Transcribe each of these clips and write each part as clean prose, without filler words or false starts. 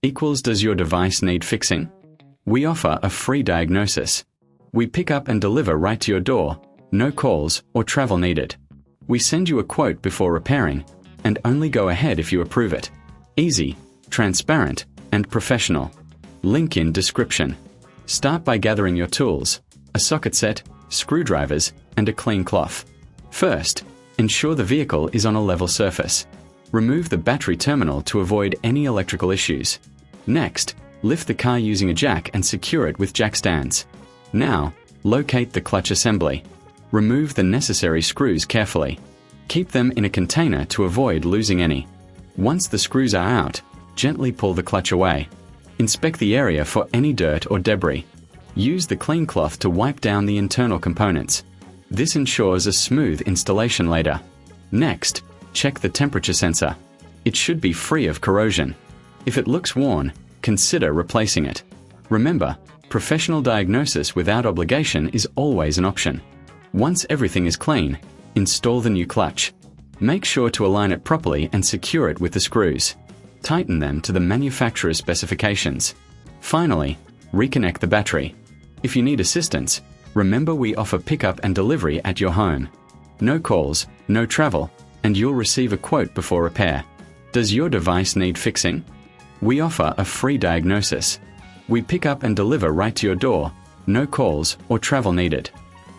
equals does your device need fixing? We offer a free diagnosis. We pick up and deliver right to your door, no calls or travel needed. We send you a quote before repairing, and only go ahead if you approve it. Easy, transparent, and professional. Link in description. Start by gathering your tools, a socket set, screwdrivers, and a clean cloth. First, ensure the vehicle is on a level surface. Remove the battery terminal to avoid any electrical issues. Next, lift the car using a jack and secure it with jack stands. Now, locate the clutch assembly. Remove the necessary screws carefully. Keep them in a container to avoid losing any. Once the screws are out, gently pull the clutch away. Inspect the area for any dirt or debris. Use the clean cloth to wipe down the internal components. This ensures a smooth installation later. Next, check the temperature sensor. It should be free of corrosion. If it looks worn, consider replacing it. Remember, professional diagnosis without obligation is always an option. Once everything is clean, install the new clutch. Make sure to align it properly and secure it with the screws. Tighten them to the manufacturer's specifications. Finally, reconnect the battery. If you need assistance, remember we offer pickup and delivery at your home. No calls, no travel, and you'll receive a quote before repair. Does your device need fixing? We offer a free diagnosis. We pick up and deliver right to your door, no calls or travel needed.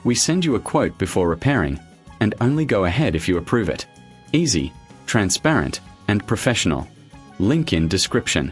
We send you a quote before repairing, and only go ahead if you approve it. Easy, transparent, and professional. Link in description.